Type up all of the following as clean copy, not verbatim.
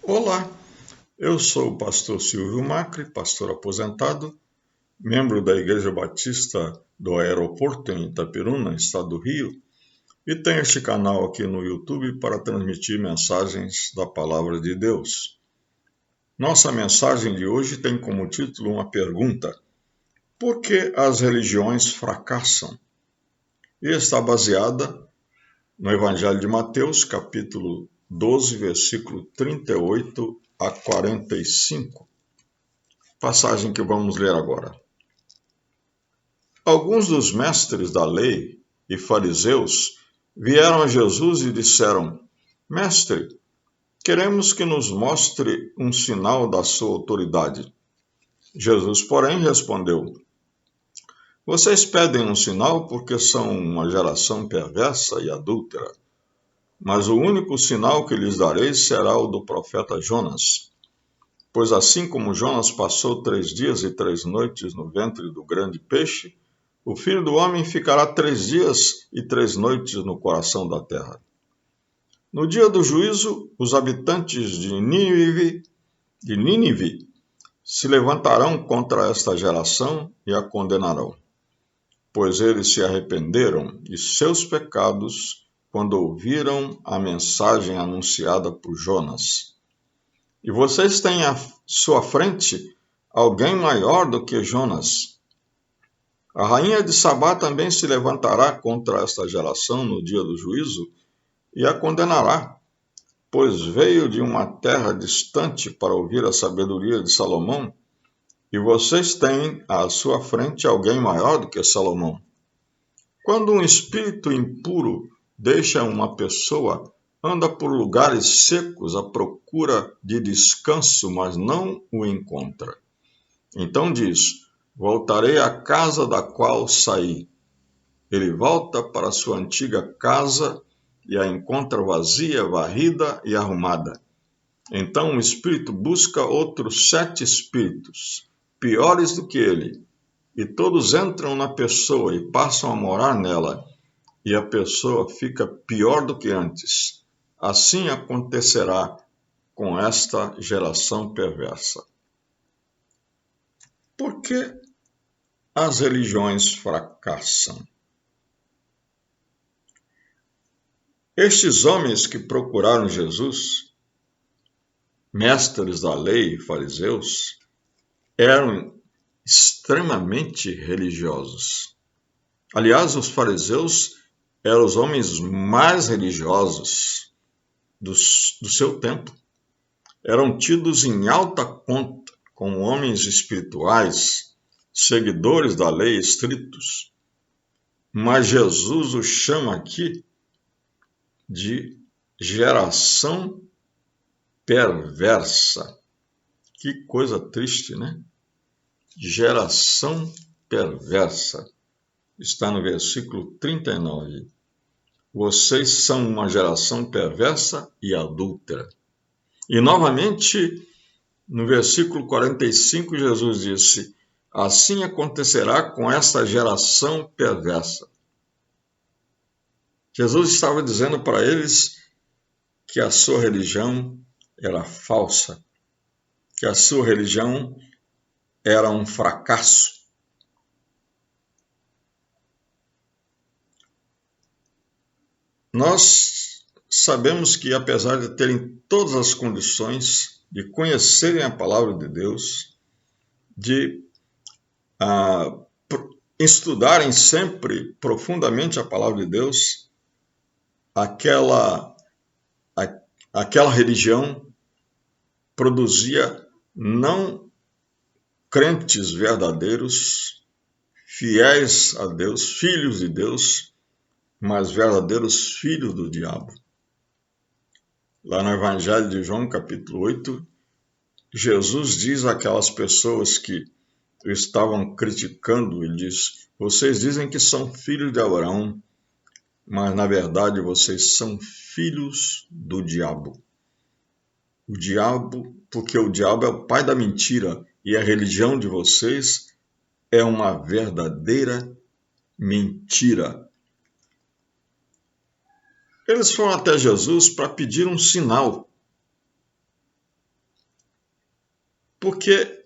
Olá, eu sou o pastor Silvio Macri, pastor aposentado, membro da Igreja Batista do Aeroporto em Itaperuna, estado do Rio, e tenho este canal aqui no YouTube para transmitir mensagens da Palavra de Deus. Nossa mensagem de hoje tem como título uma pergunta: por que as religiões fracassam? E está baseada no Evangelho de Mateus, capítulo 12, versículo 38 a 45. Passagem que vamos ler agora. Alguns dos mestres da lei e fariseus vieram a Jesus e disseram: Mestre, queremos que nos mostre um sinal da sua autoridade. Jesus, porém, respondeu: Vocês pedem um sinal porque são uma geração perversa e adúltera. Mas o único sinal que lhes darei será o do profeta Jonas. Pois assim como Jonas passou 3 dias e 3 noites no ventre do grande peixe, o Filho do Homem ficará 3 dias e 3 noites no coração da terra. No dia do juízo, os habitantes de Nínive se levantarão contra esta geração e a condenarão, pois eles se arrependeram de seus pecados quando ouviram a mensagem anunciada por Jonas. E vocês têm à sua frente alguém maior do que Jonas. A rainha de Sabá também se levantará contra esta geração no dia do juízo e a condenará, pois veio de uma terra distante para ouvir a sabedoria de Salomão, e vocês têm à sua frente alguém maior do que Salomão. Quando um espírito impuro deixa uma pessoa, anda por lugares secos à procura de descanso, mas não o encontra. Então diz: Voltarei à casa da qual saí. Ele volta para sua antiga casa e a encontra vazia, varrida e arrumada. Então o espírito busca outros 7 espíritos, piores do que ele, e todos entram na pessoa e passam a morar nela, e a pessoa fica pior do que antes. Assim acontecerá com esta geração perversa. Por que as religiões fracassam? Estes homens que procuraram Jesus, mestres da lei e fariseus, eram extremamente religiosos. Aliás, os fariseus eram os homens mais religiosos do seu tempo. Eram tidos em alta conta como homens espirituais, seguidores da lei estritos. Mas Jesus os chama aqui de geração perversa. Que coisa triste, né? Geração perversa. Está no versículo 39. Vocês são uma geração perversa e adúltera. E novamente, no versículo 45, Jesus disse: Assim acontecerá com esta geração perversa. Jesus estava dizendo para eles que a sua religião era falsa, que a sua religião era um fracasso. Nós sabemos que, apesar de terem todas as condições de conhecerem a palavra de Deus, de estudarem sempre profundamente a palavra de Deus, aquela religião produzia não crentes verdadeiros, fiéis a Deus, filhos de Deus, mas verdadeiros filhos do diabo. Lá no Evangelho de João, capítulo 8, Jesus diz àquelas pessoas que estavam criticando, ele diz: Vocês dizem que são filhos de Abraão, mas na verdade vocês são filhos do diabo. O diabo, porque o diabo é o pai da mentira, e a religião de vocês é uma verdadeira mentira. Eles foram até Jesus para pedir um sinal. Porque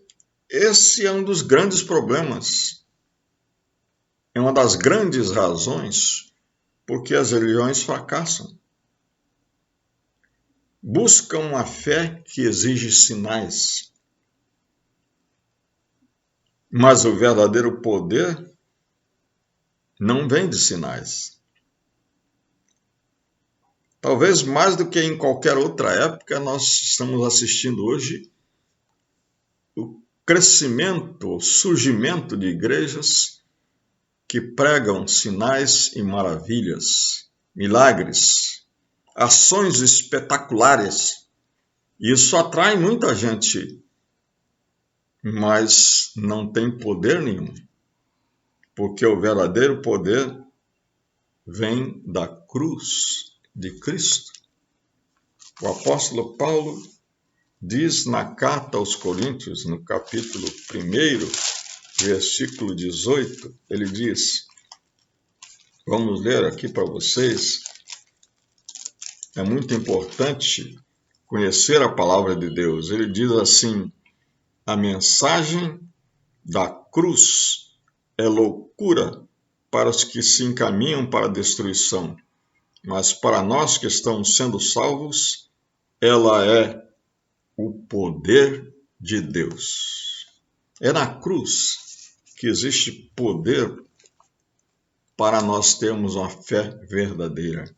esse é um dos grandes problemas, é uma das grandes razões porque as religiões fracassam. Buscam uma fé que exige sinais, mas o verdadeiro poder não vem de sinais. Talvez mais do que em qualquer outra época, nós estamos assistindo hoje o crescimento, o surgimento de igrejas que pregam sinais e maravilhas, milagres, ações espetaculares. Isso atrai muita gente, mas não tem poder nenhum, porque o verdadeiro poder vem da cruz de Cristo. O apóstolo Paulo diz na carta aos Coríntios, no capítulo 1, versículo 18, ele diz, vamos ler aqui para vocês, é muito importante conhecer a palavra de Deus. Ele diz assim, a mensagem da cruz é loucura para os que se encaminham para a destruição, mas para nós que estamos sendo salvos, ela é o poder de Deus. É na cruz que existe poder para nós termos uma fé verdadeira.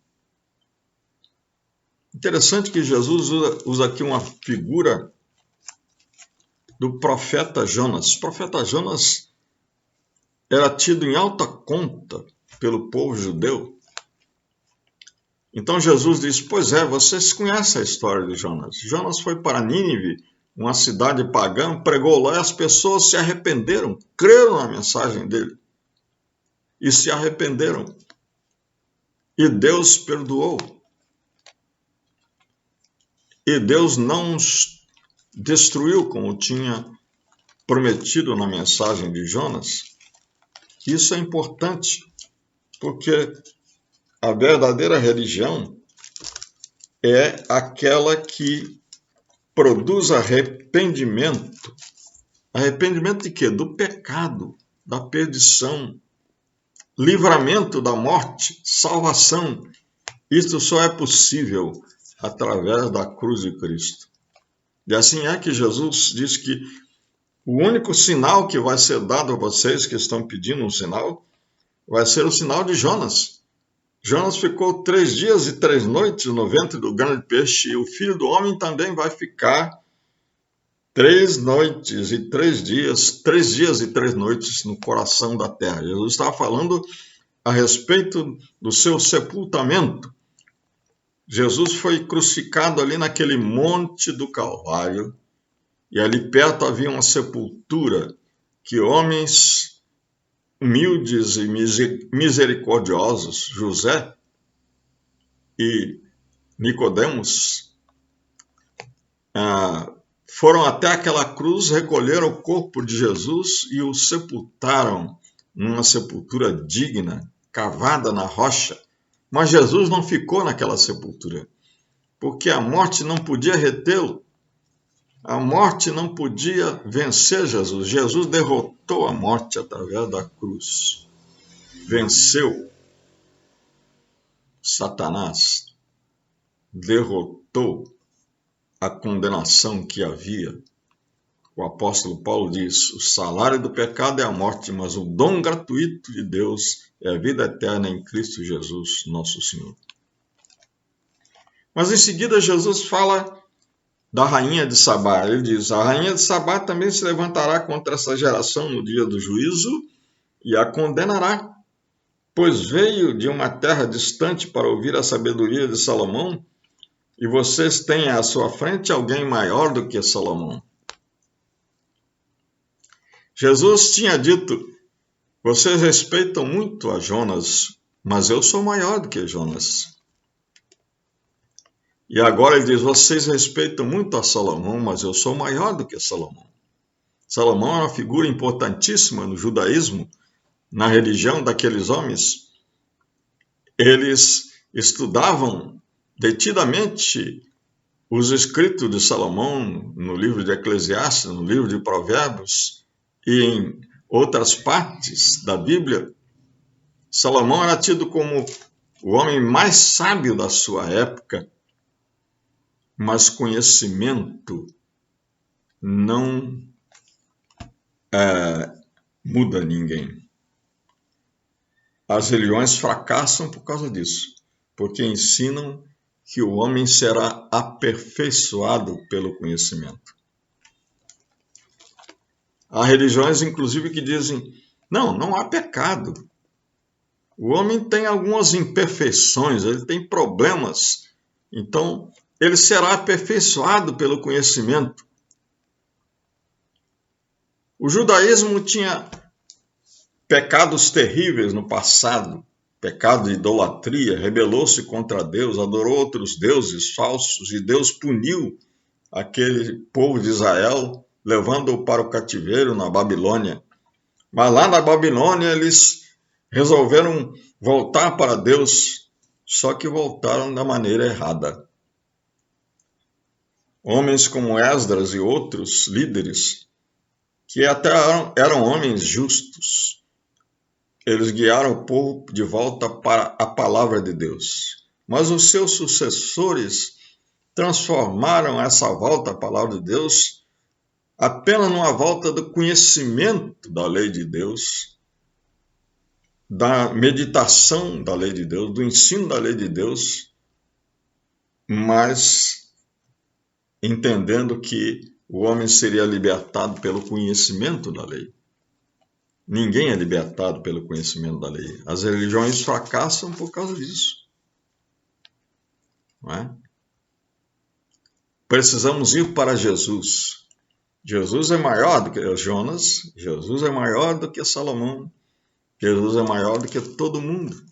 Interessante que Jesus usa aqui uma figura do profeta Jonas. O profeta Jonas era tido em alta conta pelo povo judeu. Então Jesus diz, pois é, vocês conhecem a história de Jonas. Jonas foi para Nínive, uma cidade pagã, pregou lá e as pessoas se arrependeram, creram na mensagem dele e se arrependeram. E Deus perdoou. E Deus não os destruiu como tinha prometido na mensagem de Jonas. Isso é importante, porque a verdadeira religião é aquela que produz arrependimento. Arrependimento de quê? Do pecado, da perdição, livramento da morte, salvação. Isto só é possível através da cruz de Cristo. E assim é que Jesus diz que o único sinal que vai ser dado a vocês que estão pedindo um sinal vai ser o sinal de Jonas. Jonas ficou 3 dias e 3 noites no ventre do grande peixe, e o Filho do Homem também vai ficar 3 noites e 3 dias, 3 dias e 3 noites no coração da terra. Jesus está falando a respeito do seu sepultamento. Jesus foi crucificado ali naquele monte do Calvário, e ali perto havia uma sepultura que homens humildes e misericordiosos, José e Nicodemos, foram até aquela cruz, recolheram o corpo de Jesus e o sepultaram numa sepultura digna, cavada na rocha. Mas Jesus não ficou naquela sepultura, porque a morte não podia retê-lo. A morte não podia vencer Jesus. Jesus derrotou a morte através da cruz. Venceu Satanás. Derrotou a condenação que havia. O apóstolo Paulo diz, o salário do pecado é a morte, mas o dom gratuito de Deus é a vida eterna em Cristo Jesus, nosso Senhor. Mas em seguida Jesus fala da rainha de Sabá. Ele diz, a rainha de Sabá também se levantará contra essa geração no dia do juízo e a condenará, pois veio de uma terra distante para ouvir a sabedoria de Salomão, e vocês têm à sua frente alguém maior do que Salomão. Jesus tinha dito, vocês respeitam muito a Jonas, mas eu sou maior do que Jonas. E agora ele diz, vocês respeitam muito a Salomão, mas eu sou maior do que Salomão. Salomão é uma figura importantíssima no judaísmo, na religião daqueles homens. Eles estudavam detidamente Os escritos de Salomão no livro de Eclesiastes, no livro de Provérbios e em outras partes da Bíblia, Salomão era tido como o homem mais sábio da sua época, mas conhecimento não muda ninguém. As religiões fracassam por causa disso, porque ensinam que o homem será aperfeiçoado pelo conhecimento. Há religiões, inclusive, que dizem, não há pecado. O homem tem algumas imperfeições, ele tem problemas, então ele será aperfeiçoado pelo conhecimento. O judaísmo tinha pecados terríveis no passado, pecado de idolatria, rebelou-se contra Deus, adorou outros deuses falsos e Deus puniu aquele povo de Israel, levando-o para o cativeiro na Babilônia. Mas lá na Babilônia eles resolveram voltar para Deus, só que voltaram da maneira errada. Homens como Esdras e outros líderes, que até eram homens justos, eles guiaram o povo de volta para a palavra de Deus. Mas os seus sucessores transformaram essa volta à palavra de Deus apenas numa volta do conhecimento da lei de Deus, da meditação da lei de Deus, do ensino da lei de Deus, mas entendendo que o homem seria libertado pelo conhecimento da lei. Ninguém é libertado pelo conhecimento da lei. As religiões fracassam por causa disso. Não é? Precisamos ir para Jesus. Jesus é maior do que Jonas, Jesus é maior do que Salomão, Jesus é maior do que todo mundo.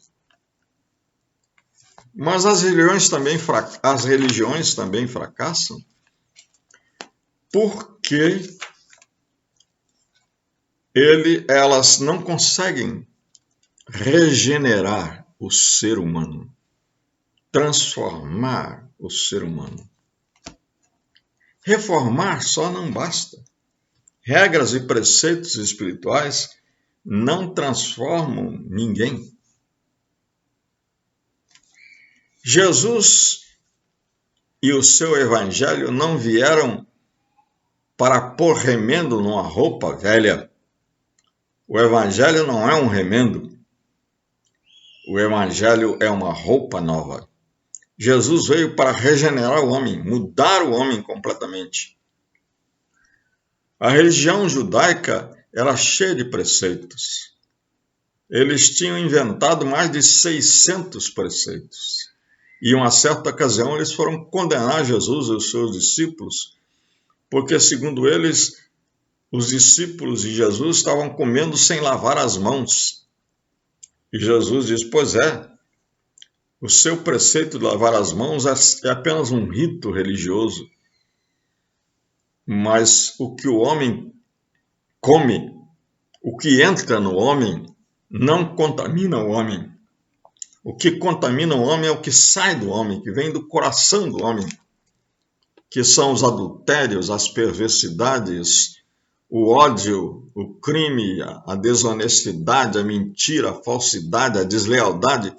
Mas as religiões também fracassam porque elas não conseguem regenerar o ser humano, transformar o ser humano. Reformar só não basta. Regras e preceitos espirituais não transformam ninguém. Jesus e o seu evangelho não vieram para pôr remendo numa roupa velha. O evangelho não é um remendo. O evangelho é uma roupa nova. Jesus veio para regenerar o homem, mudar o homem completamente. A religião judaica era cheia de preceitos. Eles tinham inventado mais de 600 preceitos. E em uma certa ocasião eles foram condenar Jesus e os seus discípulos, porque, segundo eles, os discípulos de Jesus estavam comendo sem lavar as mãos. E Jesus diz, pois é, o seu preceito de lavar as mãos é apenas um rito religioso. Mas o que o homem come, o que entra no homem, não contamina o homem. O que contamina o homem é o que sai do homem, que vem do coração do homem, que são os adultérios, as perversidades, o ódio, o crime, a desonestidade, a mentira, a falsidade, a deslealdade.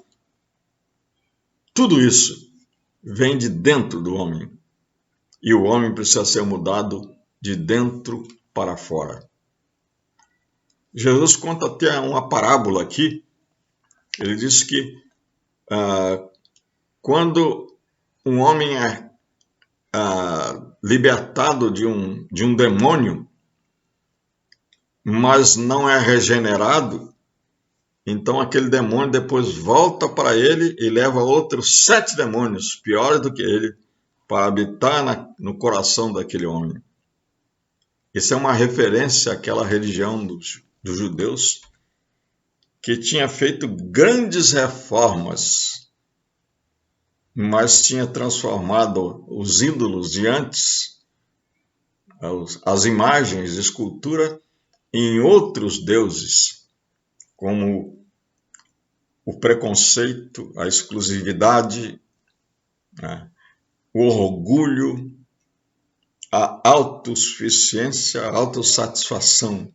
Tudo isso vem de dentro do homem. E o homem precisa ser mudado de dentro para fora. Jesus conta até uma parábola aqui. Ele diz que quando um homem é libertado de um demônio, mas não é regenerado, então aquele demônio depois volta para ele e leva outros 7 demônios, piores do que ele, para habitar no coração daquele homem. Isso é uma referência àquela religião dos judeus que tinha feito grandes reformas, mas tinha transformado os ídolos de antes, as imagens de escultura, em outros deuses, como o preconceito, a exclusividade, o orgulho, a autossuficiência, a autossatisfação.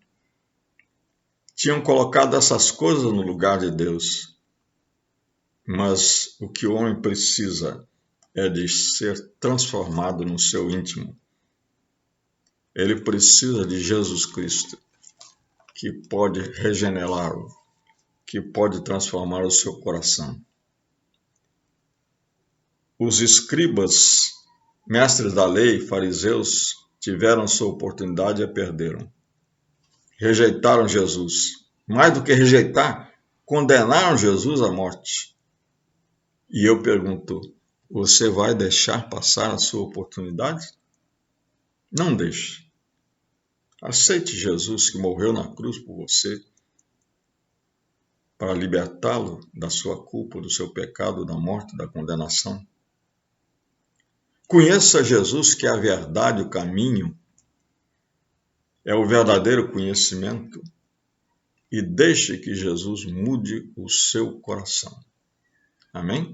Tinham colocado essas coisas no lugar de Deus. Mas o que o homem precisa é de ser transformado no seu íntimo. Ele precisa de Jesus Cristo, que pode regenerá-lo, que pode transformar o seu coração. Os escribas, mestres da lei, fariseus, tiveram sua oportunidade e a perderam. Rejeitaram Jesus. Mais do que rejeitar, condenaram Jesus à morte. E eu pergunto, você vai deixar passar a sua oportunidade? Não deixe. Aceite Jesus que morreu na cruz por você para libertá-lo da sua culpa, do seu pecado, da morte, da condenação. Conheça Jesus, que é a verdade, o caminho, é o verdadeiro conhecimento, e deixe que Jesus mude o seu coração. Amém?